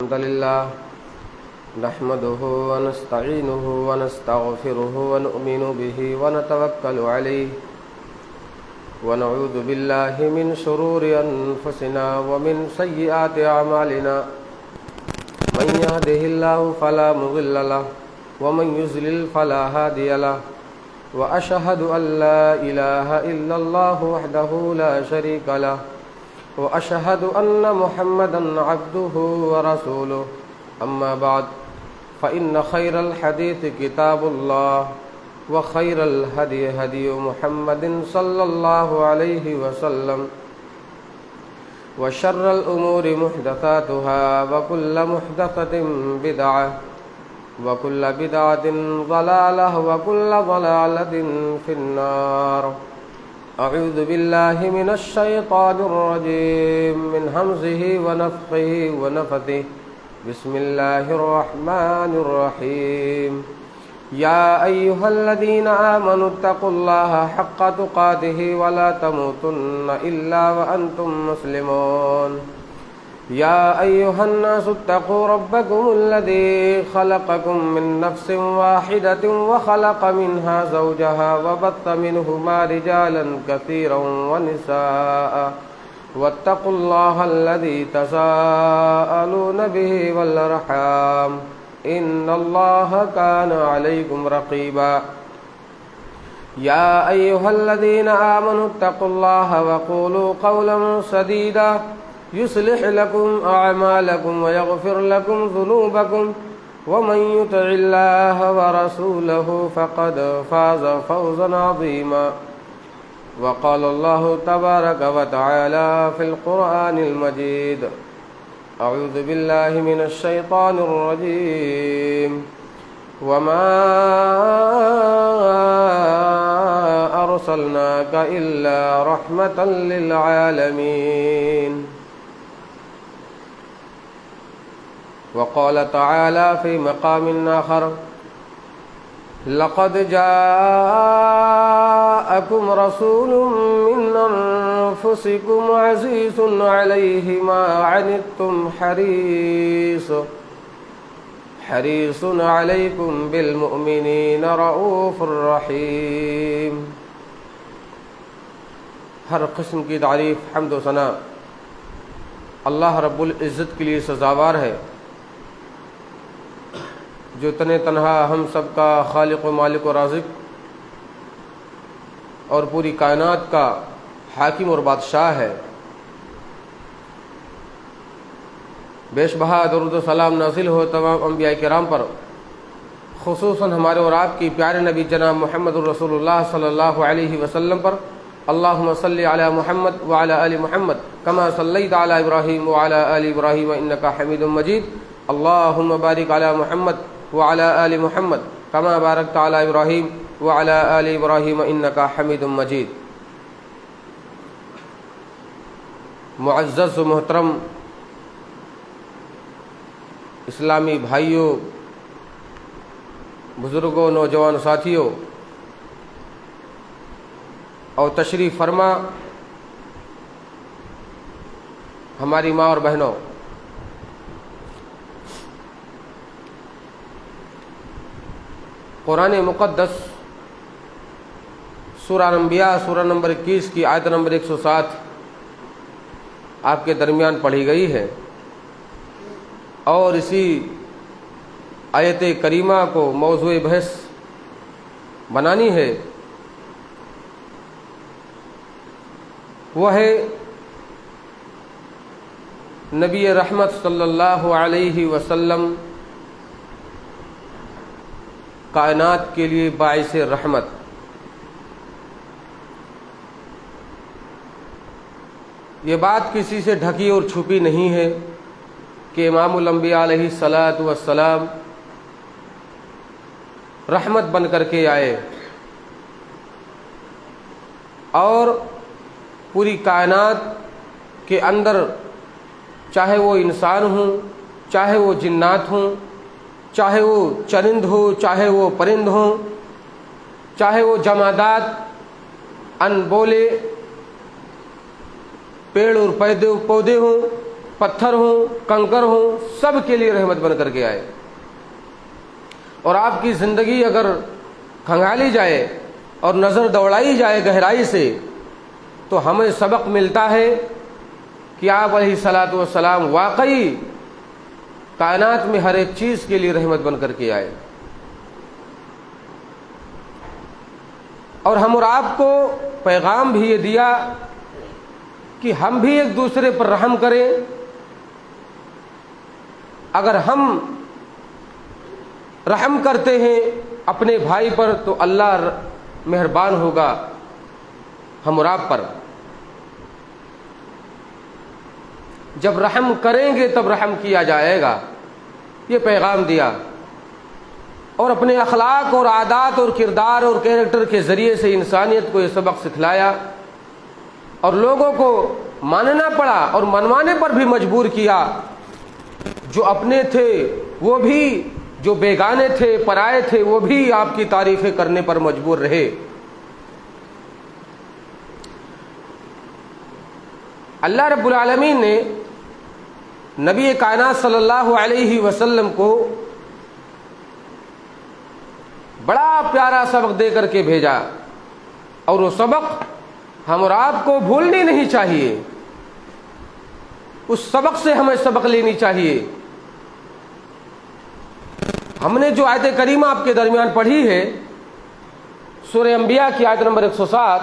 الحمد لله نحمده ونستعينه ونستغفره ونؤمن به ونتوكل عليه ونعوذ بالله من شرور أنفسنا ومن سيئات أعمالنا من يهده الله فلا مضل له ومن يضلل فلا هادي له وأشهد أن لا إله إلا الله وحده لا شريك له وأشهد أن محمدا عبده ورسوله أما بعد فإن خير الحديث كتاب الله وخير الهدي هدي محمد صلى الله عليه وسلم وشر الأمور محدثاتها وكل محدثة بدعة وكل بدعة ضلالة وكل ضلالة في النار. أعوذ بالله من الشيطان الرجيم من همزه ونفخه ونفثه. بسم الله الرحمن الرحيم. يا أيها الذين آمنوا اتقوا الله حق تقاته ولا تموتن إلا وأنتم مسلمون. يا أيها الناس اتقوا ربكم الذي خلقكم من نفس واحدة وخلق منها زوجها وبث منهما رجالا كثيرا ونساء واتقوا الله الذي تساءلون به والأرحام إن الله كان عليكم رقيبا. يا أيها الذين آمنوا اتقوا الله وقولوا قولا سديدا يصلح لكم أعمالكم ويغفر لكم ذنوبكم ومن يطع الله ورسوله فقد فاز فوزا عظيما. وقال الله تبارك وتعالى في القرآن المجيد. أعوذ بالله من الشيطان الرجيم. وما أرسلناك إلا رحمة للعالمين. وقال تعالى في مقام آخر لقد جاءكم رسول من أنفسكم عزيز عليه ما عنتم حريص عليكم بالمؤمنين رؤوف رحيم. ہر قسم کی تعریف حمد و ثنا اللہ رب العزت کے لیے سزاوار ہے جو تنہ تنہا ہم سب کا خالق و مالک و رازق اور پوری کائنات کا حاکم اور بادشاہ ہے. بیش بہا درود و سلام نازل ہو تمام انبیاء کرام پر، خصوصاً ہمارے اور آپ کی پیارے نبی جناب محمد الرسول اللہ صلی اللہ علیہ وسلم پر. اللہم صلی علی محمد وعلی آل محمد کما صلیت علی ابراہیم وعلی آل ابراہیم انکا حمید مجید. اللہم بارک علی محمد وعلى آل محمد كما باركت على إبراهيم وعلى آل إبراهيم إنك حميد مجيد. معزز و محترم اسلامی بھائیوں، بزرگوں، نوجوان ساتھیوں اور تشریف فرما ہماری ماں اور بہنوں، قرآن مقدس سورہ انبیاء سورہ نمبر 21 کی آیت نمبر 107 آپ کے درمیان پڑھی گئی ہے، اور اسی آیت کریمہ کو موضوع بحث بنانی ہے. وہ ہے نبی رحمت صلی اللہ علیہ وسلم کائنات کے لیے باعث رحمت. یہ بات کسی سے ڈھکی اور چھپی نہیں ہے کہ امام الانبیاء علیہ الصلاۃ والسلام رحمت بن کر کے آئے اور پوری کائنات کے اندر، چاہے وہ انسان ہوں، چاہے وہ جنات ہوں، چاہے وہ چرند ہو، چاہے وہ پرند ہوں، چاہے وہ جمادات، ان بولے پیڑ اور پودے ہوں، پتھر ہوں، کنکر ہوں، سب کے لیے رحمت بن کر کے آئے۔ اور آپ کی زندگی اگر کھنگالی جائے اور نظر دوڑائی جائے گہرائی سے تو ہمیں سبق ملتا ہے کہ آپ علیہ الصلاۃ والسلام واقعی کائنات میں ہر ایک چیز کے لیے رحمت بن کر کے آئے۔ اور ہم اور آپ کو پیغام بھی یہ دیا کہ ہم بھی ایک دوسرے پر رحم کریں۔ اگر ہم رحم کرتے ہیں اپنے بھائی پر تو اللہ مہربان ہوگا ہم اور آپ پر۔ جب رحم کریں گے تب رحم کیا جائے گا، یہ پیغام دیا۔ اور اپنے اخلاق اور عادات اور کردار اور کیریکٹر کے ذریعے سے انسانیت کو یہ سبق سکھلایا، اور لوگوں کو ماننا پڑا اور منوانے پر بھی مجبور کیا۔ جو اپنے تھے وہ بھی، جو بیگانے تھے، پرائے تھے، وہ بھی آپ کی تعریفیں کرنے پر مجبور رہے۔ اللہ رب العالمین نے نبی کائنات صلی اللہ علیہ وسلم کو بڑا پیارا سبق دے کر کے بھیجا، اور وہ سبق ہم اور آپ کو بھولنی نہیں چاہیے۔ اس سبق سے ہمیں سبق لینی چاہیے۔ ہم نے جو آیت کریمہ آپ کے درمیان پڑھی ہے، سورہ انبیاء کی آیت نمبر 107،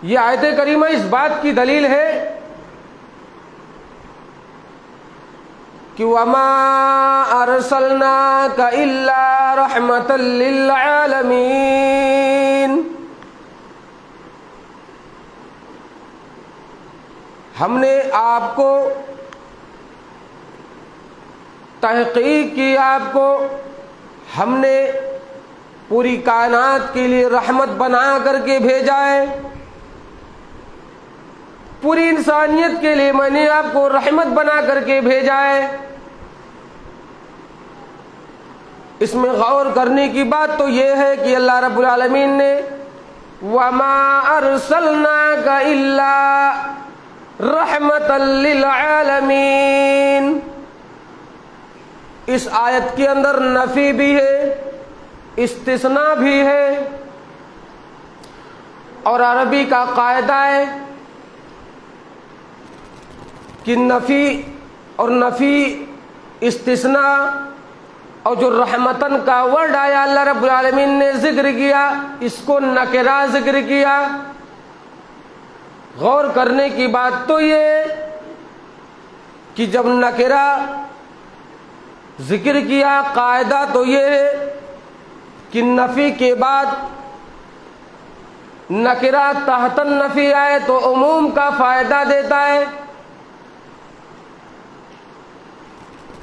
یہ آیت کریمہ اس بات کی دلیل ہے کہ وَمَا أَرْسَلْنَاكَ إِلَّا رَحْمَةً لِّلْعَالَمِينَ۔ ہم نے آپ کو تحقیق کی، آپ کو ہم نے پوری کائنات کے لیے رحمت بنا کر کے بھیجا ہے۔ پوری انسانیت کے لیے میں نے آپ کو رحمت بنا کر کے بھیجا ہے۔ اس میں غور کرنے کی بات تو یہ ہے کہ اللہ رب العالمین نے وَمَا أَرْسَلْنَاكَ إِلَّا رَحْمَةً لِّلْعَالَمِينَ، اس آیت کے اندر نفی بھی ہے، استثناء بھی ہے، اور عربی کا قاعدہ ہے کہ نفی استثناء، اور جو رحمتن کا ورڈ آیا اللہ رب العالمین نے ذکر کیا، اس کو نکرہ ذکر کیا۔ غور کرنے کی بات تو یہ کہ جب نکرہ ذکر کیا، قاعدہ تو یہ ہے کہ نفی کے بعد نکرہ تحت النفی آئے تو عموم کا فائدہ دیتا ہے۔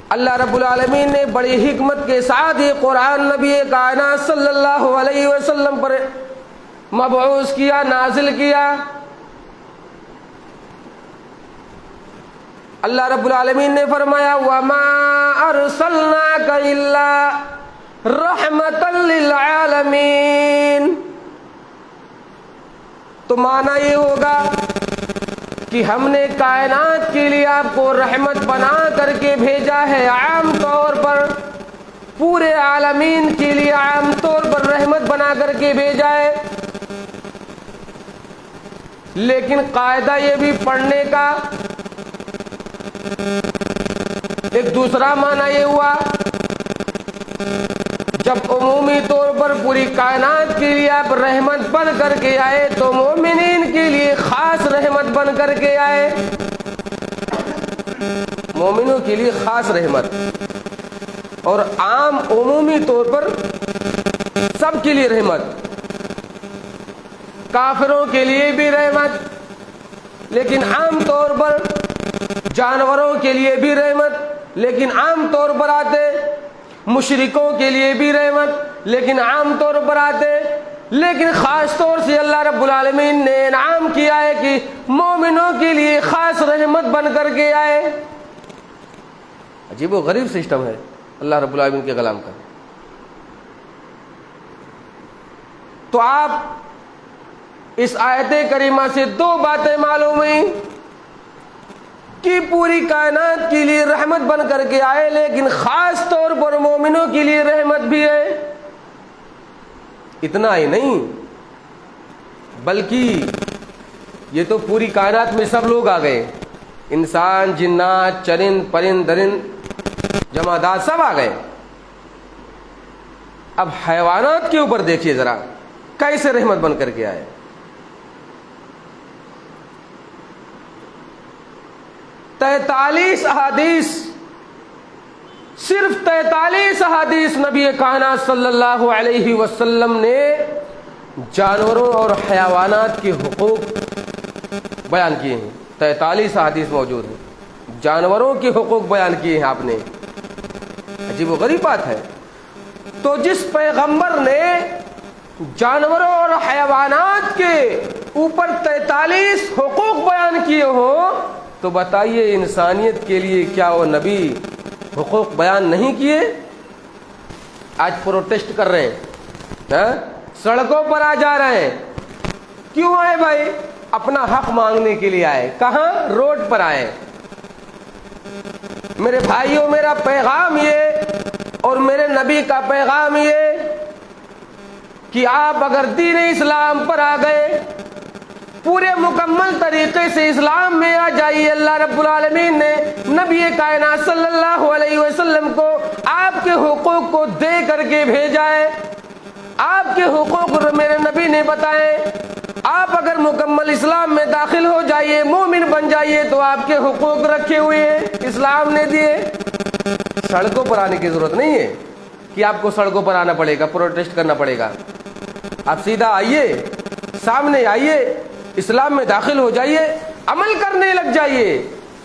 اللہ رب العالمین نے بڑی حکمت کے ساتھ یہ قرآن نبی کائنات صلی اللہ علیہ وسلم پر مبعوث کیا، نازل کیا۔ اللہ رب العالمین نے فرمایا وَمَا أَرْسَلْنَاكَ إِلَّا رَحْمَةً لِّلْعَالَمِينَ، تو معنی یہ ہوگا کہ ہم نے کائنات کے لیے آپ کو رحمت بنا کر کے بھیجا ہے۔ عام طور پر پورے عالمین کے لیے عام طور پر رحمت بنا کر کے بھیجا ہے، لیکن قاعدہ یہ بھی پڑھنے کا ایک دوسرا معنی یہ ہوا، جب عمومی طور پر پوری کائنات کے لیے آپ رحمت بن کر کے آئے تو مومنین کے لیے خاص رحمت بن کر کے آئے، مومنوں کے لیے خاص رحمت، اور عام عمومی طور پر سب کے لیے رحمت، کافروں کے لیے بھی رحمت لیکن عام طور پر، جانوروں کے لیے بھی رحمت لیکن عام طور پر آتے، مشرکوں کے لیے بھی رحمت لیکن عام طور پر آتے، لیکن خاص طور سے اللہ رب العالمین نے انعام کیا ہے کہ مومنوں کے لیے خاص رحمت بن کر کے آئے۔ عجیب و غریب سسٹم ہے اللہ رب العالمین کے کلام کا۔ تو آپ اس آیت کریمہ سے دو باتیں معلوم ہوئیں۔ کہ پوری کائنات کے لیے رحمت بن کر کے آئے، لیکن خاص طور پر مومنوں کے لیے رحمت بھی ہے۔ اتنا ہی نہیں بلکہ یہ تو پوری کائنات میں سب لوگ آ گئے، انسان، جنات، چرند، پرند، درند، جمادات سب آ گئے۔ اب حیوانات کے اوپر دیکھیے ذرا کیسے رحمت بن کر کے آئے۔ 43 احادیث، صرف 43 احادیث نبی کائنات صلی اللہ علیہ وسلم نے جانوروں اور حیوانات کے حقوق بیان کیے ہیں۔ 43 احادیث موجود ہیں، جانوروں کے حقوق بیان کیے ہیں آپ نے۔ عجیب و غریب بات ہے۔ تو جس پیغمبر نے جانوروں اور حیوانات کے اوپر 43 حقوق بیان کیے ہوں تو بتائیے انسانیت کے لیے کیا وہ نبی حقوق بیان نہیں کیے؟ آج پروٹیسٹ کر رہے ہیں، سڑکوں پر آ جا رہے ہیں۔ کیوں آئے بھائی؟ اپنا حق مانگنے کے لیے آئے۔ کہاں؟ روڈ پر آئے۔ میرے بھائیوں، میرا پیغام یہ اور میرے نبی کا پیغام یہ کہ آپ اگر دین اسلام پر آ گئے، پورے مکمل طریقے سے اسلام میں آ جائیے۔ اللہ رب العالمین نے نبی کائنات صلی اللہ علیہ وسلم کو آپ کے حقوق کو دے کر کے بھیجا ہے۔ آپ کے حقوق میرے نبی نے بتائے۔ آپ اگر مکمل اسلام میں داخل ہو جائیے، مومن بن جائیے، تو آپ کے حقوق رکھے ہوئے ہیں، اسلام نے دیے۔ سڑکوں پر آنے کی ضرورت نہیں ہے کہ آپ کو سڑکوں پر آنا پڑے گا، پروٹیسٹ کرنا پڑے گا۔ آپ سیدھا آئیے، سامنے آئیے، اسلام میں داخل ہو جائیے، عمل کرنے لگ جائیے۔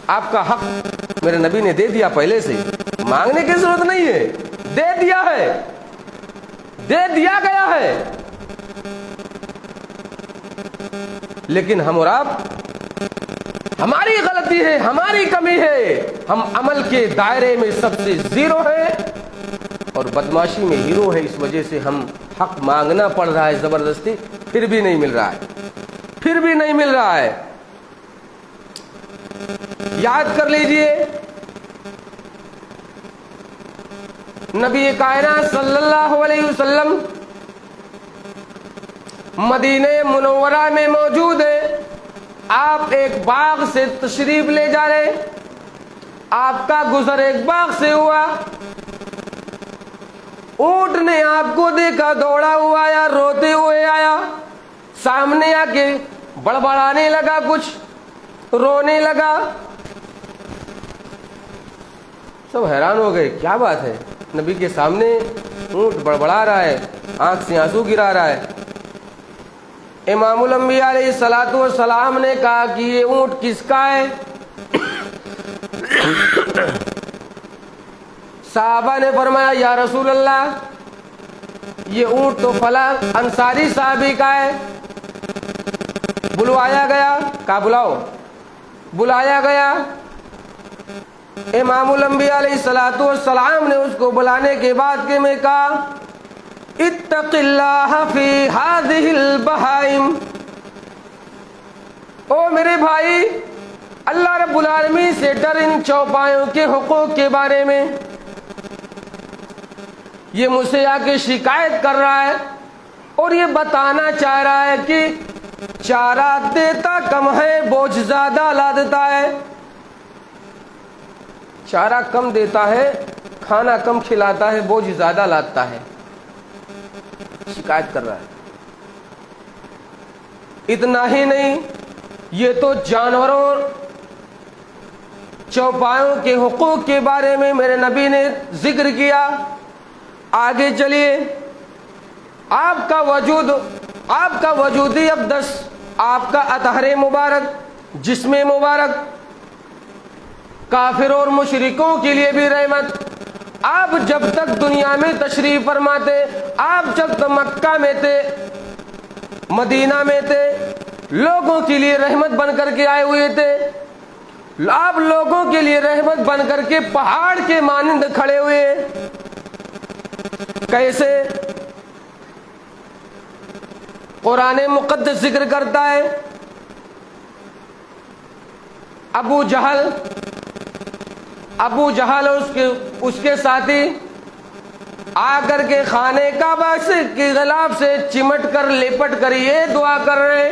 آپ کا حق میرے نبی نے دے دیا، پہلے سے مانگنے کی ضرورت نہیں ہے، دے دیا ہے، دے دیا گیا ہے۔ لیکن ہم اور آپ، ہماری غلطی ہے، ہماری کمی ہے، ہم عمل کے دائرے میں سب سے زیرو ہیں اور بدمعاشی میں ہیرو ہے۔ اس وجہ سے ہم حق مانگنا پڑ رہا ہے زبردستی، پھر بھی نہیں مل رہا ہے، پھر بھی نہیں مل رہا ہے۔ یاد کر لیجئے، نبی کائنات صلی اللہ علیہ وسلم مدینہ منورہ میں موجود ہے۔ آپ ایک باغ سے تشریف لے جا رہے، آپ کا گزر ایک باغ سے ہوا، اونٹ نے آپ کو دیکھا، دوڑا ہوا آیا، روتے ہوئے آیا، سامنے آ کے بڑبڑانے لگا، کچھ رونے لگا۔ سب حیران ہو گئے، کیا بات ہے؟ نبی کے سامنے اونٹ بڑبڑا رہا ہے، آنکھ سے آنسو گرا رہا ہے۔ امام الانبیاء علیہ الصلوۃ والسلام نے کہا کہ یہ اونٹ کس کا ہے؟ صحابہ نے فرمایا یا رسول اللہ، یہ اونٹ تو فلاں انصاری صحابی کا ہے۔ بلوایا گیا، کہا بلاؤ، بلایا گیا۔ امام الانبیاء علیہ الصلوۃ والسلام نے اس کو بلانے کے بعد کہ میں کہا اتق اللہ فی ہذہ البہائم، او میرے بھائی، اللہ رب العالمین سے ڈر ان چوپایوں کے حقوق کے بارے میں۔ یہ مجھ سے آ کے شکایت کر رہا ہے اور یہ بتانا چاہ رہا ہے کہ چارہ دیتا کم ہے، بوجھ زیادہ لا دیتا ہے۔ چارہ کم دیتا ہے، کھانا کم کھلاتا ہے، بوجھ زیادہ لاتا ہے، شکایت کر رہا ہے۔ اتنا ہی نہیں، یہ تو جانوروں چوپایوں کے حقوق کے بارے میں میرے نبی نے ذکر کیا۔ آگے چلیے، آپ کا وجودی اقدس، آپ کا اطہر مبارک، جسم مبارک کافر اور مشرکوں کے لیے بھی رحمت۔ آپ جب تک دنیا میں تشریف فرماتے، آپ جب تک مکہ میں تھے، مدینہ میں تھے، لوگوں کے لیے رحمت بن کر کے آئے ہوئے تھے۔ آپ لوگوں کے لیے رحمت بن کر کے پہاڑ کے مانند کھڑے ہوئے۔ کیسے؟ قرآن مقدس ذکر کرتا ہے ابو جہل اور اس کے ساتھی آ کر کے خانے کعبہ کے غلاف سے چمٹ کر لپٹ کر یہ دعا کر رہے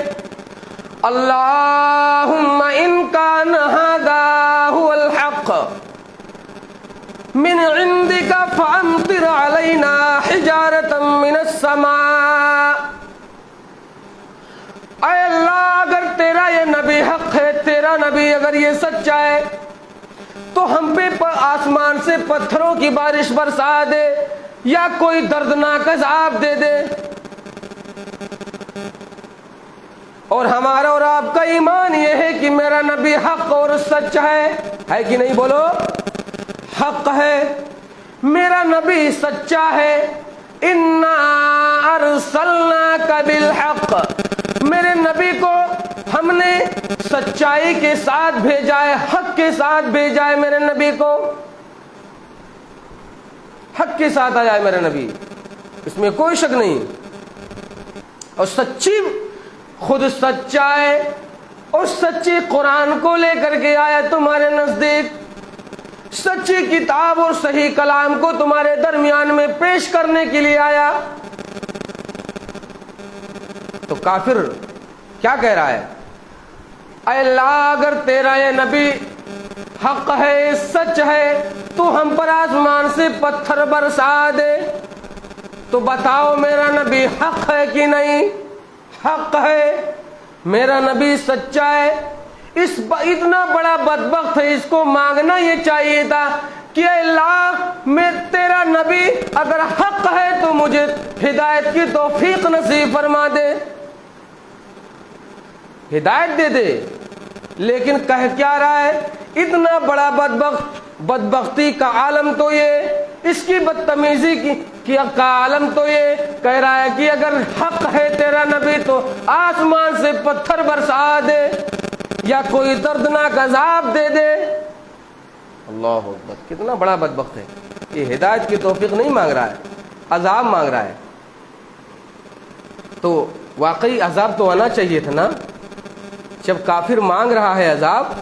اللہم ان کان ھذا ھو الحق من عندک فامطر علینا حجارۃ من السماء۔ اے اللہ اگر تیرا یہ نبی حق ہے، تیرا نبی اگر یہ سچا ہے تو ہم پہ آسمان سے پتھروں کی بارش برسا دے یا کوئی دردناک عذاب دے دے۔ اور ہمارا اور آپ کا ایمان یہ ہے کہ میرا نبی حق اور سچ ہے کہ نہیں؟ بولو، حق ہے، میرا نبی سچا ہے۔ انا ارسلناک بالحق، میرے نبی کو ہم نے سچائی کے ساتھ بھیجا ہے، حق کے ساتھ بھیجا ہے، میرے نبی کو حق کے ساتھ آیا ہے میرا نبی، اس میں کوئی شک نہیں۔ اور سچی خود سچا ہے اور سچی قرآن کو لے کر کے آیا تمہارے نزدیک، سچی کتاب اور صحیح کلام کو تمہارے درمیان میں پیش کرنے کے لیے آیا، تو کافر کیا کہہ رہا ہے؟ اے اللہ اگر تیرا یہ نبی حق ہے، سچ ہے، تو ہم پر آسمان سے پتھر برسا دے۔ تو بتاؤ میرا نبی حق ہے کہ نہیں؟ حق ہے، میرا نبی سچا ہے۔ اتنا بڑا بدبخت ہے، اس کو مانگنا یہ چاہیے تھا کہ اے اللہ میں تیرا نبی اگر حق ہے تو مجھے ہدایت کی توفیق نصیب فرما دے، ہدایت دے دے۔ لیکن کہہ کیا رہا ہے؟ اتنا بڑا بدبختی کا عالم تو یہ، اس کی بدتمیزی کا عالم تو یہ کہہ رہا ہے کہ اگر حق ہے تیرا نبی تو آسمان سے پتھر برسا دے یا کوئی دردناک عذاب دے دے۔ اللہ اکبر، کتنا بڑا بدبخت ہے، یہ ہدایت کی توفیق نہیں مانگ رہا ہے، عذاب مانگ رہا ہے۔ تو واقعی عذاب تو آنا چاہیے تھا نا، جب کافر مانگ رہا ہے عذاب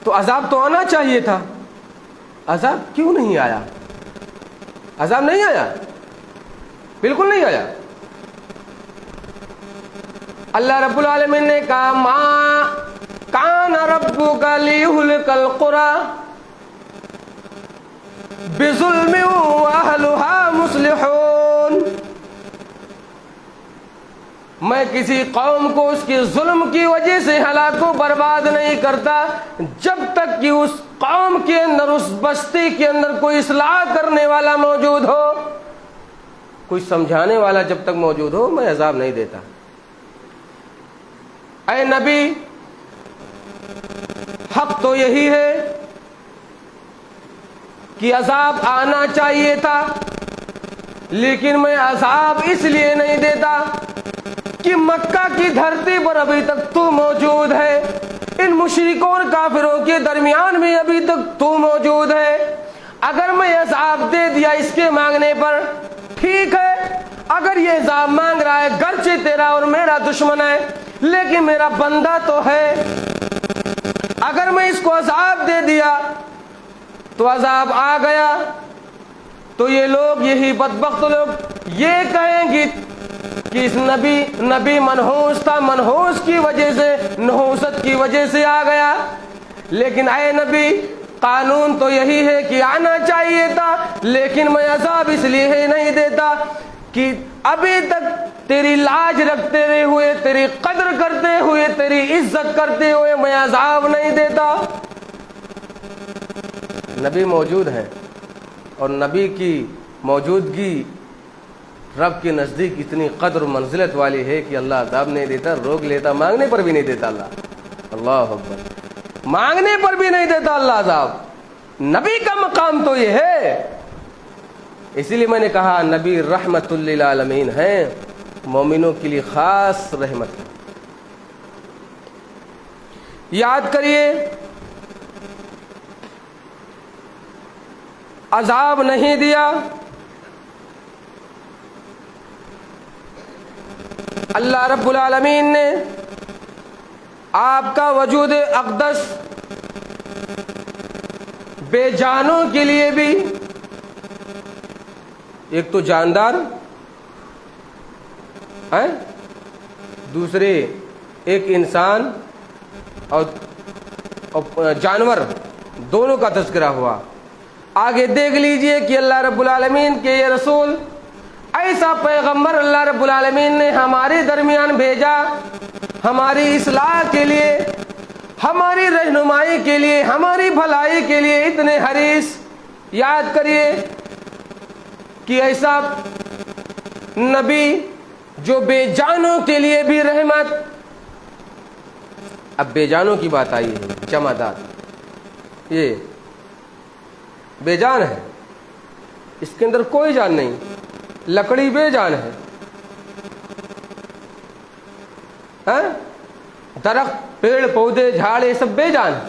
تو عذاب تو آنا چاہیے تھا، عذاب کیوں نہیں آیا؟ عذاب نہیں آیا، بالکل نہیں آیا۔ اللہ رب العالمین نے کہا ما کان ربک لیہلک القری بظلم واہلھا مصلحون، میں کسی قوم کو اس کے ظلم کی وجہ سے ہلاک و برباد نہیں کرتا جب تک کہ اس قوم کے اندر، اس بستی کے اندر کوئی اصلاح کرنے والا موجود ہو، کوئی سمجھانے والا جب تک موجود ہو، میں عذاب نہیں دیتا۔ اے نبی حق تو یہی ہے کہ عذاب آنا چاہیے تھا، لیکن میں عذاب اس لیے نہیں دیتا کہ مکہ کی دھرتی پر ابھی تک تو موجود ہے، ان مشرکوں اور کافروں کے درمیان میں ابھی تک تو موجود ہے۔ اگر میں عذاب دے دیا اس کے مانگنے پر، ٹھیک ہے، اگر یہ عذاب مانگ رہا ہے گرچہ تیرا اور میرا دشمن ہے لیکن میرا بندہ تو ہے، اگر میں اس کو عذاب دے دیا تو عذاب آ گیا تو یہ لوگ، یہی بدبخت لوگ یہ کہیں گے کہ اس نبی منحوس تھا، منحوس کی وجہ سے، نحوست کی وجہ سے آ گیا۔ لیکن اے نبی قانون تو یہی ہے کہ آنا چاہیے تھا، لیکن میں عذاب اس لیے نہیں دیتا کہ ابھی تک تیری لاج رکھتے ہوئے، تیری قدر کرتے ہوئے، تیری عزت کرتے ہوئے میں عذاب نہیں دیتا۔ نبی موجود ہے اور نبی کی موجودگی رب کے نزدیک اتنی قدر و منزلت والی ہے کہ اللہ عذاب نہیں دیتا، روک لیتا، مانگنے پر بھی نہیں دیتا اللہ۔ اللہ اکبر، مانگنے پر بھی نہیں دیتا اللہ عذاب۔ نبی کا مقام تو یہ ہے، اسی لیے میں نے کہا نبی رحمت للعالمین ہیں، مومنوں کے لیے خاص رحمت ہے۔ یاد کریے، عذاب نہیں دیا، اللہ رب العالمین نے آپ کا وجود اقدس بے جانوں کے لیے بھی، ایک تو جاندار ہے، دوسرے ایک انسان اور جانور، دونوں کا تذکرہ ہوا۔ آگے دیکھ لیجئے کہ اللہ رب العالمین کے یہ رسول، ایسا پیغمبر اللہ رب العالمین نے ہمارے درمیان بھیجا، ہماری اصلاح کے لیے، ہماری رہنمائی کے لیے، ہماری بھلائی کے لیے اتنے حریص۔ یاد کریے کہ ایسا نبی جو بے جانوں کے لیے بھی رحمت۔ اب بے جانوں کی بات آئی ہے، جمادات، یہ بے جان ہے، اس کے اندر کوئی جان نہیں، لکڑی بے جان ہے، درخت، پیڑ پودے، جھاڑ، یہ سب بے جان ہے۔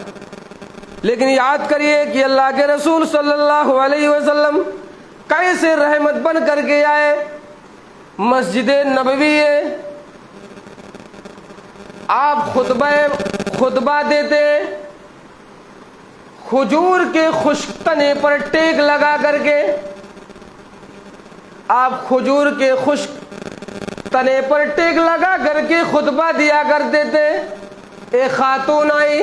لیکن یاد کریے کہ اللہ کے رسول صلی اللہ علیہ وسلم کیسے رحمت بن کر کے آئے۔ مسجد نبوی آپ خطبہ دیتے، کھجور کے خشک تنے پر ٹیک لگا کر کے، آپ کھجور کے خشک تنے پر ٹیک لگا کر کے خطبہ دیا کرتے تھے۔ ایک خاتون آئی،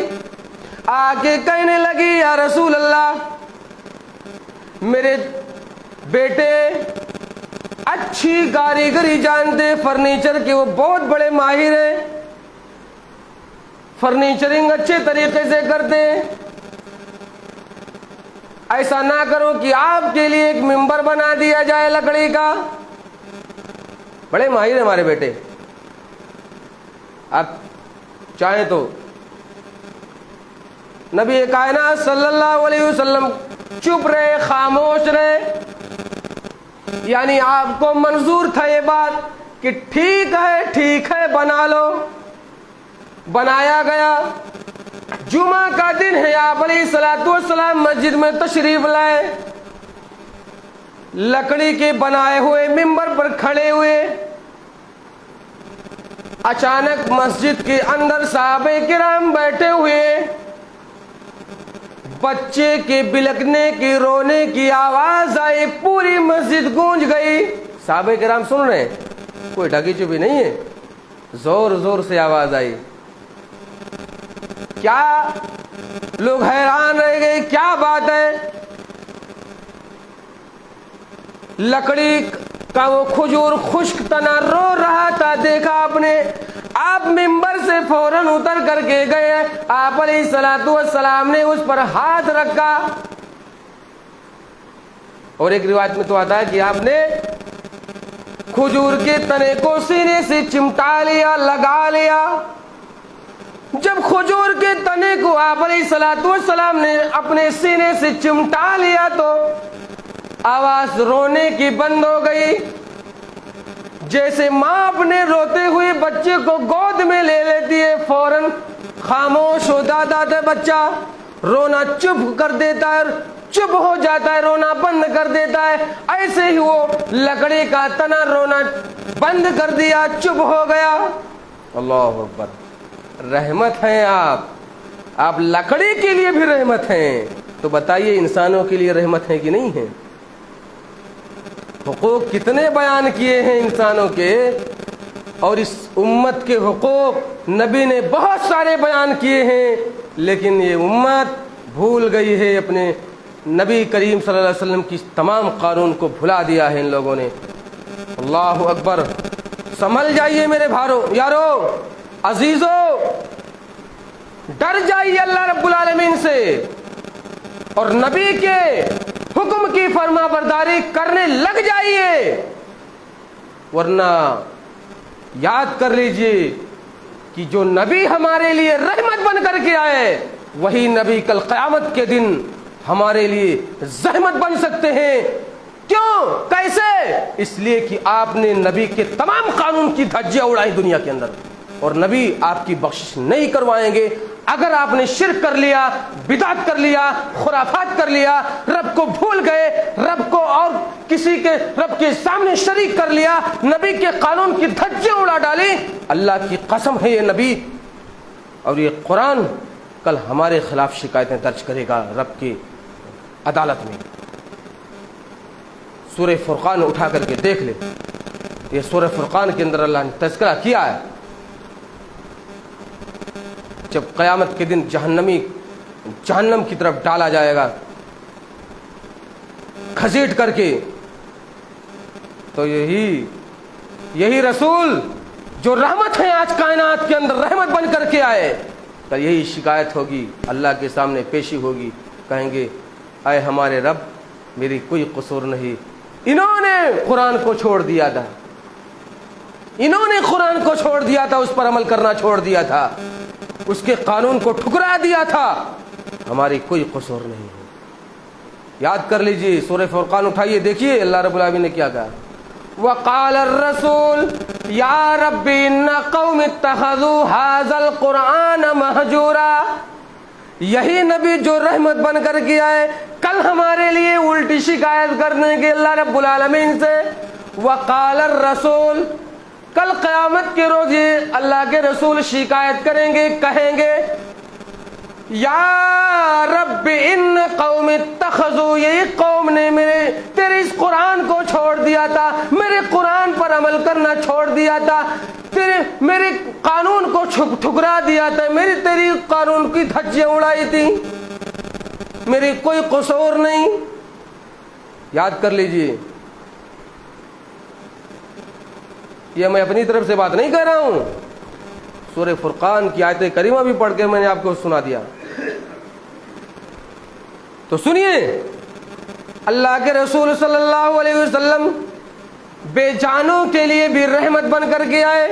آ کے کہنے لگی یا رسول اللہ، میرے بیٹے اچھی کاریگری جانتے فرنیچر کے، وہ بہت بڑے ماہر ہیں، فرنیچرنگ اچھے طریقے سے کرتے ہیں، ایسا نہ کرو کہ آپ کے لیے ایک ممبر بنا دیا جائے لکڑی کا، بڑے ماہر ہیں ہمارے بیٹے، آپ چاہیں تو۔ نبی کائنات صلی اللہ علیہ وسلم چپ رہے، خاموش رہے، یعنی آپ کو منظور تھا یہ بات کہ ٹھیک ہے بنا لو۔ بنایا گیا۔ جمعہ کا دن ہے، آپ علیہ الصلوۃ والسلام مسجد میں تشریف لائے، لکڑی کے بنائے ہوئے ممبر پر کھڑے ہوئے۔ اچانک مسجد کے اندر صحابہ کرام بیٹھے ہوئے، بچے کے بلکنے کی، رونے کی آواز آئی، پوری مسجد گونج گئی۔ صحابہ کرام سن رہے ہیں، کوئی ڈھکی چپی نہیں ہے، زور زور سے آواز آئی۔ کیا لوگ حیران رہ گئے، کیا بات ہے؟ لکڑی کا وہ کھجور خشک تنا رو رہا تھا، دیکھا آپ نے، آپ ممبر سے فوراً اتر کر کے گئے، آپ علیہ الصلوۃ والسلام نے اس پر ہاتھ رکھا، اور ایک روایت میں تو آتا ہے کہ آپ نے کھجور کے تنے کو سینے سے چمٹا لیا، لگا لیا۔ جب کھجور کے تنے کو آپ علیہ الصلوۃ والسلام نے اپنے سینے سے چمٹا لیا تو آواز رونے کی بند ہو گئی، جیسے ماں اپنے روتے ہوئے بچے کو گود میں لے لیتی ہے، فوراً خاموش ہو جاتا ہے بچہ، رونا چپ کر دیتا ہے، چپ ہو جاتا ہے، رونا بند کر دیتا ہے۔ ایسے ہی وہ لکڑی کا تنا رونا بند کر دیا، چپ ہو گیا۔ اللہ اکبر، رحمت ہیں آپ لکڑی کے لیے بھی رحمت ہیں، تو بتائیے انسانوں کے لیے رحمت ہے کہ نہیں ہے؟ حقوق کتنے بیان کیے ہیں انسانوں کے، اور اس امت کے حقوق نبی نے بہت سارے بیان کیے ہیں، لیکن یہ امت بھول گئی ہے، اپنے نبی کریم صلی اللہ علیہ وسلم کی تمام قانون کو بھلا دیا ہے ان لوگوں نے۔ اللہ اکبر، سنبھل جائیے میرے یارو، عزیزو، ڈر جائیے اللہ رب العالمین سے، اور نبی کے حکم کی فرما برداری کرنے لگ جائیے، ورنہ یاد کر لیجئے کہ جو نبی ہمارے لیے رحمت بن کر کے آئے، وہی نبی کل قیامت کے دن ہمارے لیے زحمت بن سکتے ہیں۔ کیوں؟ کیسے؟ اس لیے کہ آپ نے نبی کے تمام قانون کی دھجیاں اڑائی دنیا کے اندر، اور نبی آپ کی بخشش نہیں کروائیں گے اگر آپ نے شرک کر لیا، بدعت کر لیا، خرافات کر لیا، رب کو بھول گئے، رب کو اور کسی کے رب کے سامنے شریک کر لیا، نبی کے قانون کی دھجیاں اڑا ڈالی۔ اللہ کی قسم ہے، یہ نبی اور یہ قرآن کل ہمارے خلاف شکایتیں درج کرے گا رب کی عدالت میں۔ سورہ فرقان اٹھا کر کے دیکھ لے، یہ سورہ فرقان کے اندر اللہ نے تذکرہ کیا ہے۔ جب قیامت کے دن جہنمی جہنم کی طرف ڈالا جائے گا گھسیٹ کر کے، تو یہی رسول جو رحمت ہے آج کائنات کے اندر، رحمت بن کر کے آئے، تو یہی شکایت ہوگی، اللہ کے سامنے پیشی ہوگی، کہیں گے اے ہمارے رب میری کوئی قصور نہیں، انہوں نے قرآن کو چھوڑ دیا تھا، انہوں نے قرآن کو چھوڑ دیا تھا، اس پر عمل کرنا چھوڑ دیا تھا، اس کے قانون کو ٹھکرا دیا تھا، ہماری کوئی قصور نہیں ہے۔ یاد کر لیجئے، سورہ فرقان اٹھائیے، دیکھیے اللہ رب العالمین نے کیا کہا۔ وقال الرسول یا رب ان قوم اتخذوا هذا القرآن مہجورا، یہی نبی جو رحمت بن کر کے آئے، کل ہمارے لیے الٹی شکایت کرنے کے اللہ رب العالمین سے۔ وقال الرسول، کل قیامت کے روز یہ اللہ کے رسول شکایت کریں گے، کہیں گے یا رب ان قوم اتخذوا، یہی قوم نے تیرے اس قرآن کو چھوڑ دیا تھا، میرے قرآن پر عمل کرنا چھوڑ دیا تھا، میرے قانون کو ٹھکرا دیا تھا، تیری قانون کی دھجیاں اڑائی تھی، میری کوئی قصور نہیں۔ یاد کر لیجئے، یہ میں اپنی طرف سے بات نہیں کہہ رہا ہوں، سورہ فرقان کی آیت کریمہ بھی پڑھ کے میں نے آپ کو سنا دیا۔ تو سنیے، اللہ کے رسول صلی اللہ علیہ وسلم بے جانوں کے لیے بھی رحمت بن کر کے آئے،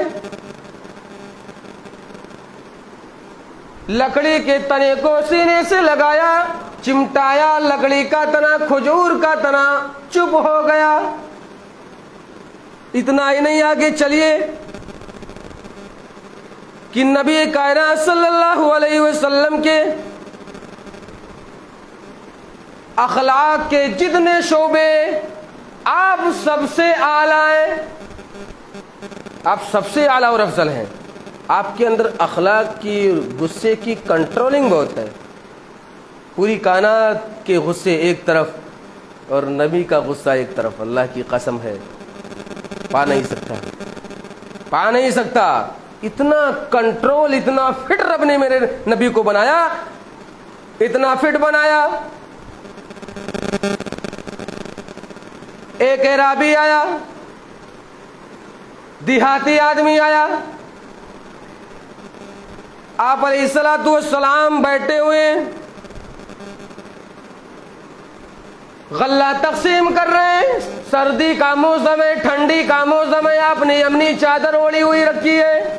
لکڑی کے تنے کو سینے سے لگایا، چمٹایا، لکڑی کا تنا، کھجور کا تنا چپ ہو گیا۔ اتنا ہی نہیں، آگے چلیے کہ نبی کائنات صلی اللہ علیہ وسلم کے اخلاق کے جتنے شعبے، آپ سب سے اعلیٰ ہیں، آپ سب سے اعلیٰ اور افضل ہیں۔ آپ کے اندر اخلاق کی، غصے کی کنٹرولنگ بہت ہے۔ پوری کائنات کے غصے ایک طرف اور نبی کا غصہ ایک طرف، اللہ کی قسم ہے، پا نہیں سکتا۔ اتنا کنٹرول، اتنا فٹ رب نے میرے نبی کو بنایا، اتنا فٹ بنایا۔ ایک اعرابی آیا، دیہاتی آدمی آیا، آپ علیہ الصلوۃ والسلام بیٹھے ہوئے غلہ تقسیم کر رہے ہیں، سردی کا موسم ہے، ٹھنڈی کا موسم ہے، آپ نے یمنی چادر اوڑھی ہوئی رکھی ہے،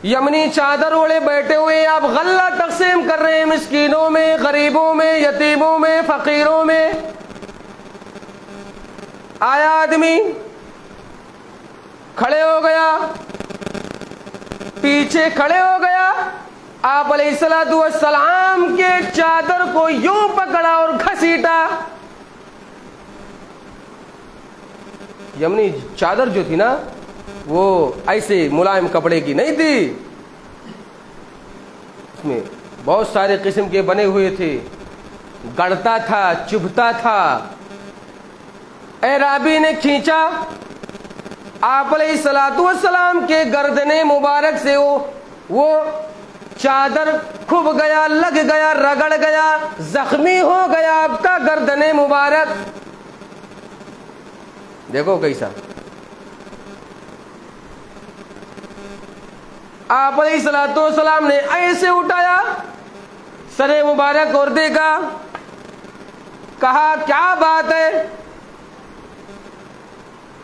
یمنی چادر اوڑھے بیٹھے ہوئے آپ غلہ تقسیم کر رہے ہیں، مسکینوں میں، غریبوں میں، یتیموں میں، فقیروں میں۔ آیا آدمی، کھڑے ہو گیا، پیچھے کھڑے ہو گیا، آپ علیہ الصلوۃ والسلام کے چادر کو یوں پکڑا اور گھسیٹا۔ یمنی چادر جو تھی نا، وہ ایسے ملائم کپڑے کی نہیں تھی، اس میں بہت سارے قسم کے بنے ہوئے تھے، گڑتا تھا، چبھتا تھا۔ اعرابی نے کھینچا، آپ علیہ الصلوۃ والسلام کے گردن مبارک سے وہ چادر کھب گیا، لگ گیا، رگڑ گیا، زخمی ہو گیا آپ کا گردن مبارک۔ دیکھو کیسا، آپ علیہ الصلوۃ والسلام نے ایسے اٹھایا سر مبارک اور دیکھا، کہا کیا بات ہے؟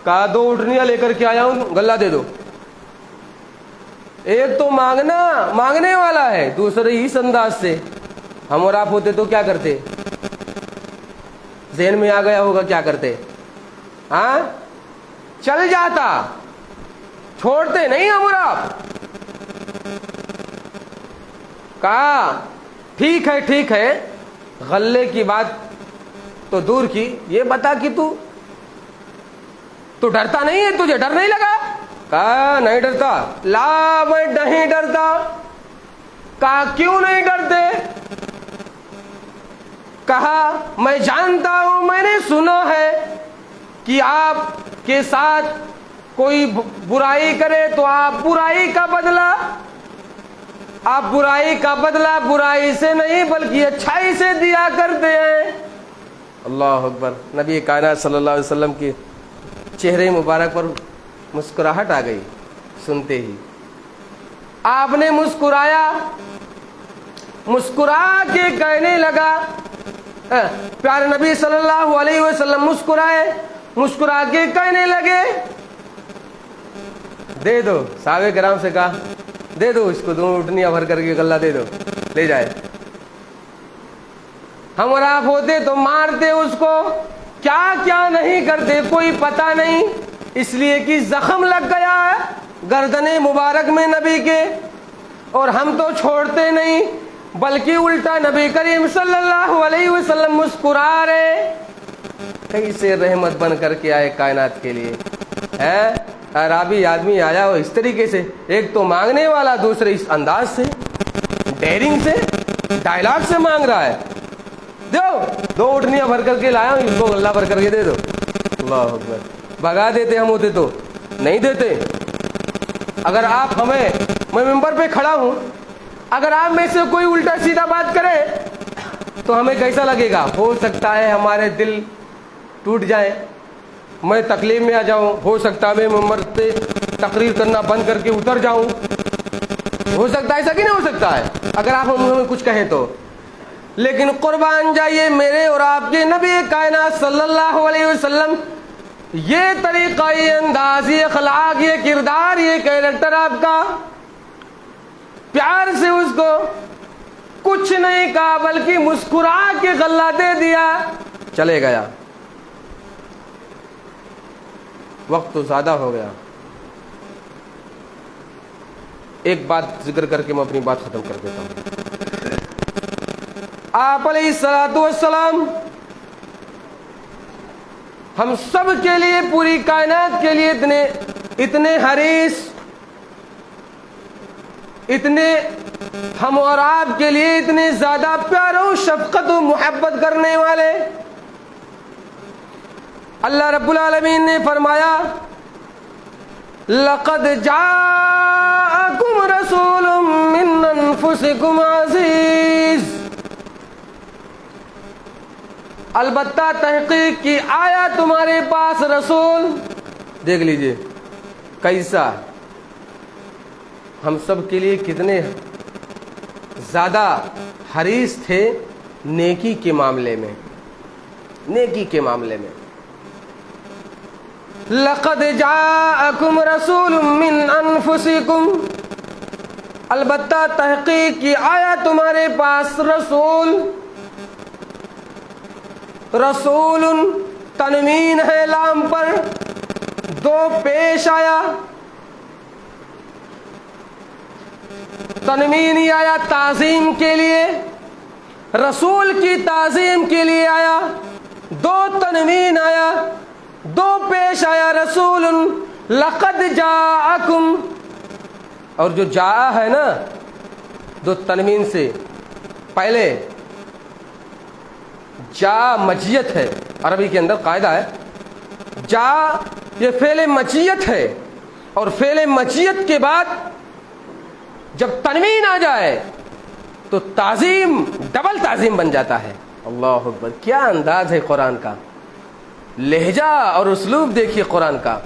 کہا 2 اٹھنیاں لے کر کے آیا ہوں، غلہ دے دو۔ ایک تو مانگنے والا ہے، دوسرے اس انداز سے۔ ہم اور آپ ہوتے تو کیا کرتے؟ ذہن میں آ گیا ہوگا کیا کرتے؟ ہاں، چل جاتا، چھوڑتے نہیں ہم اور آپ۔ کہا ٹھیک ہے، غلے کی بات تو دور کی، یہ بتا کہ تو ڈرتا نہیں ہے، تجھے ڈر نہیں لگا؟ کہا نہیں ڈرتا. لا میں نہیں ڈرتا. کہا کیوں نہیں ڈرتے؟ کہا میں جانتا ہوں، میں نے سنا ہے کہ آپ کے ساتھ کوئی برائی کرے تو آپ برائی کا بدلہ برائی سے نہیں بلکہ اچھائی سے دیا کرتے ہیں. اللہ اکبر. نبی کائنات صلی اللہ علیہ وسلم کے چہرے مبارک پر مسکراہٹ آ گئی سنتے ہی. آپ نے مسکرایا، مسکرا کے کہنے لگا، پیارے نبی صلی اللہ علیہ وسلم مسکرائے، مسکرا کے کہنے لگے دے دو. صحابہ کرام سے کہا دے دو اس کو، 2 اٹھنیاں بھر کر کے غلہ دے دو، لے جائے. ہم اور آپ ہوتے تو مارتے اس کو، کیا کیا نہیں کرتے کوئی پتہ نہیں، اس لیے کہ زخم لگ گیا ہے گردن مبارک میں نبی کے. اور ہم تو چھوڑتے نہیں، بلکہ الٹا نبی کریم صلی اللہ علیہ وسلم مسکرا رہے. کیسے رحمت بن کر کے آئے کائنات کے لیے. عربی آدمی آیا وہ اس طریقے سے، ایک تو مانگنے والا، دوسرے اس انداز سے، ڈیرنگ سے، ڈائلاگ سے مانگ رہا ہے. دو 2 اٹھنیاں بھر کر کے لایا ہوں، اس کو غلہ بھر کر کے دے دو. اللہ اکبر. بھگا دیتے ہم ہوتے تو نہیں دیتے. اگر آپ ہمیں، میں ممبر پہ کھڑا ہوں، اگر آپ میں سے کوئی الٹا سیدھا بات کرے تو ہمیں کیسا لگے گا؟ ہو سکتا ہے ہمارے دل ٹوٹ جائیں، میں تکلیف میں آ جاؤں، ہو سکتا ہے میں ممبر سے تقریر کرنا بند کر کے اتر جاؤں. ہو سکتا ہے ایسا کہ نہیں ہو سکتا ہے اگر آپ ہمیں کچھ کہیں تو. لیکن قربان جائیے میرے اور آپ کے نبی کائنات صلی اللہ علیہ وسلم، یہ طریقہ، یہ انداز، یہ اخلاق، یہ کردار، یہ کیریکٹر آپ کا، پیار سے اس کو کچھ نہیں کہا بلکہ مسکرا کے غلہ دے دیا، چلے گیا. وقت تو زیادہ ہو گیا. ایک بات ذکر کر کے میں اپنی بات ختم کر دیتا ہوں. آپ علیہ الصلوۃ والسلام ہم سب کے لیے، پوری کائنات کے لیے اتنے حریص، اتنے ہم اور آپ کے لیے اتنے زیادہ پیار و شفقت و محبت کرنے والے. اللہ رب العالمین نے فرمایا لَقَدْ جَاءَكُمْ رَسُولٌ مِّنْ أَنفُسِكُمْ عَزِيزٌ. البتہ تحقیق کی آیا تمہارے پاس رسول. دیکھ لیجئے کیسا ہم سب کے لیے کتنے زیادہ حریص تھے نیکی کے معاملے میں، نیکی کے معاملے میں. لَقَدْ جَاءَكُمْ رَسُولٌ مِّنْ أَنفُسِكُمْ، البتہ تحقیق کی آیا تمہارے پاس رسول. رسول تنوین ہے لام پر، 2 پیش آیا. تنوین ہی آیا تعظیم کے لیے، رسول کی تعظیم کے لیے آیا. 2 تنوین آیا، 2 پیش آیا. رسول لقد جاءکم، اور جو جاء ہے نا 2 تنوین سے پہلے، جا مجیت ہے. عربی کے اندر قاعدہ ہے جا یہ فعل مجیت ہے، اور فعل مجیت کے بعد جب تنوین آ جائے تو تعظیم ڈبل تعظیم بن جاتا ہے. اللہ اکبر. کیا انداز ہے قرآن کا، لہجہ اور اسلوب دیکھیے قرآن کا.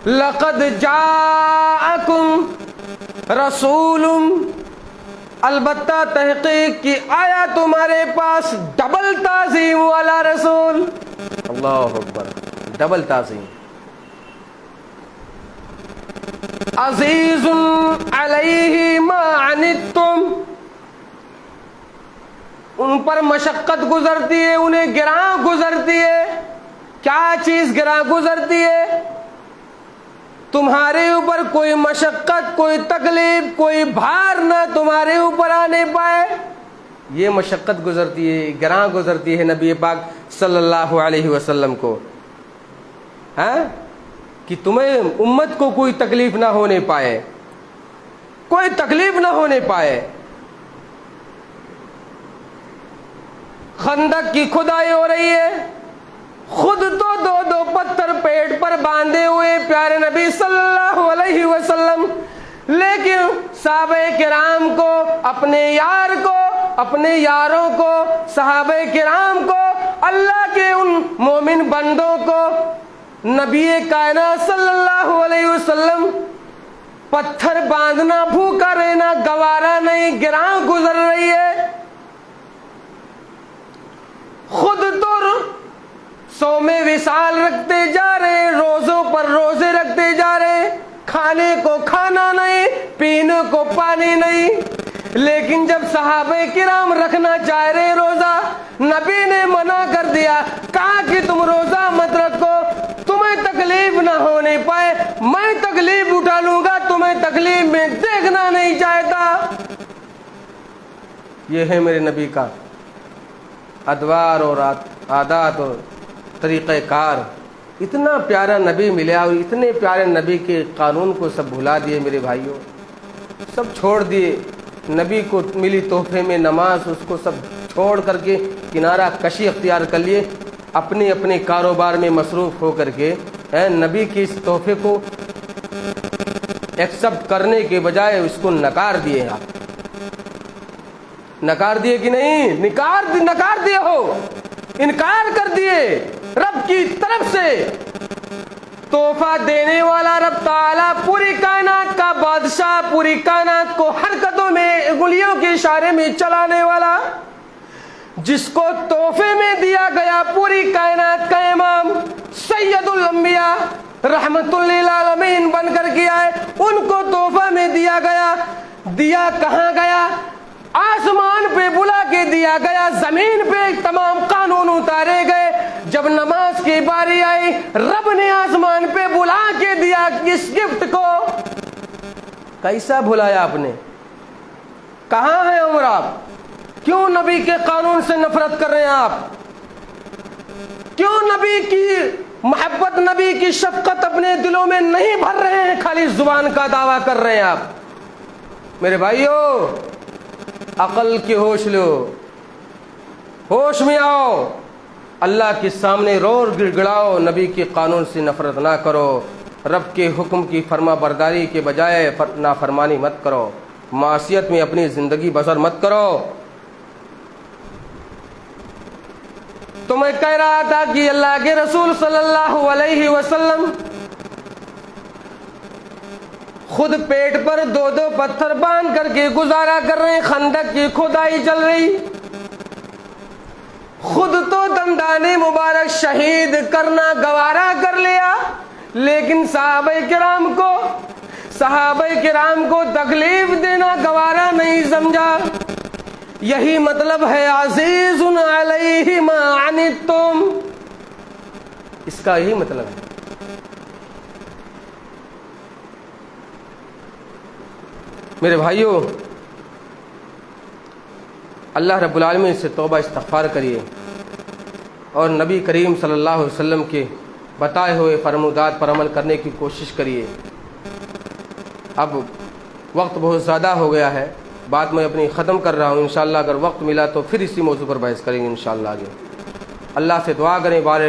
لقد جاءکم رسول، البتہ تحقیق کی آیا تمہارے پاس ڈبل تعظیم والا رسول. اللہ اکبر. ڈبل تعظیم. عزیز علیہ ما عنتم، ان پر مشقت گزرتی ہے، انہیں گراں گزرتی ہے. کیا چیز گراں گزرتی ہے؟ تمہارے اوپر کوئی مشقت، کوئی تکلیف، کوئی بھار نہ تمہارے اوپر آنے پائے، یہ مشقت گزرتی ہے، گراں گزرتی ہے نبی پاک صلی اللہ علیہ وسلم کو. کہ تمہیں امت کو کوئی تکلیف نہ ہونے پائے، کوئی تکلیف نہ ہونے پائے۔ خندق کی کھدائی ہو رہی ہے، خود تو دو دو پتھر پیٹ پر باندھے ہوئے پیارے نبی صلی اللہ علیہ وسلم، لیکن صحابہ کرام کو، اپنے یار کو، اپنے یاروں کو، صحابہ کرام کو، اللہ کے ان مومن بندوں کو نبی کائنات صلی اللہ علیہ وسلم پتھر باندھنا، بھوکا رہنا گوارا نہیں، گراں گزر رہی ہے۔ خود تو صوم وصال رکھتے جا رہے، روزوں پر روزے رکھتے جا رہے، کھانے کو کھانا نہیں، پینے کو پانی نہیں، لیکن جب صحابہ کرام رکھنا چاہ رہے روزہ، نبی نے منع کر دیا، کہا کہ تم روزہ مت رکھو، تمہیں تکلیف نہ ہونے پائے، میں تکلیف اٹھا لوں گا، تمہیں تکلیف میں دیکھنا نہیں چاہتا۔ یہ ہے میرے نبی کا ادوار اور عادات اور طریقہ کار۔ اتنا پیارا نبی ملا اور اتنے پیارے نبی کے قانون کو سب بھلا دیے میرے بھائیوں، سب چھوڑ دیے۔ نبی کو ملی تحفے میں نماز، اس کو سب چھوڑ کر کے کنارہ کشی اختیار کر لیے، اپنے اپنے کاروبار میں مصروف ہو کر کے نبی کے اس تحفے کو ایکسپٹ کرنے کے بجائے اس کو نکار دیے۔ آپ نکار دیے کہ نہیں؟ نکار دیے ہو، انکار کر دیے۔ رب کی طرف سے تحفہ دینے والا رب تعالیٰ، پوری کائنات کا بادشاہ، پوری کائنات کو حرکتوں میں انگلیوں کے اشارے میں چلانے والا، جس کو تحفے میں دیا گیا پوری کائنات کا امام، سید الانبیاء رحمت للعالمین بن کر کے آئے، ان کو تحفہ میں دیا گیا۔ دیا کہاں گیا؟ آسمان پہ بلا کے دیا گیا، زمین پہ تمام قانون اتارے گئے۔ جب نماز کی باری آئی، رب نے آسمان پہ بلا کے دیا اس گفٹ کو۔ کیسا بھلایا آپ نے؟ کہاں ہیں عمر آپ؟ کیوں نبی کے قانون سے نفرت کر رہے ہیں آپ؟ کیوں نبی کی محبت، نبی کی شفقت اپنے دلوں میں نہیں بھر رہے ہیں؟ خالی زبان کا دعویٰ کر رہے ہیں آپ۔ میرے بھائیوں، عقل کے ہوش لو، ہوش میں آؤ، اللہ کے سامنے رو گڑ گڑاؤ، نبی کے قانون سے نفرت نہ کرو، رب کے حکم کی فرما برداری کے بجائے نافرمانی مت کرو، معصیت میں اپنی زندگی بسر مت کرو۔ تو میں کہہ رہا تھا کہ اللہ کے رسول صلی اللہ علیہ وسلم خود پیٹ پر دو دو پتھر باندھ کر کے گزارا کر رہے ہیں، خندق کی کھدائی چل رہی، خود تو دندان مبارک شہید کرنا گوارا کر لیا، لیکن صحابہ کرام کو تکلیف دینا گوارا نہیں سمجھا۔ یہی مطلب ہے عزیز علیہ ما عنتم، اس کا یہی مطلب ہے۔ میرے بھائیوں، اللہ رب العالمین سے توبہ استغفار کریے اور نبی کریم صلی اللہ علیہ وسلم کے بتائے ہوئے فرمودات پر عمل کرنے کی کوشش کریے۔ اب وقت بہت زیادہ ہو گیا ہے، بات میں اپنی ختم کر رہا ہوں۔ انشاءاللہ اگر وقت ملا تو پھر اسی موضوع پر بحث کریں گے انشاءاللہ آگے۔ اللہ سے دعا کریں بار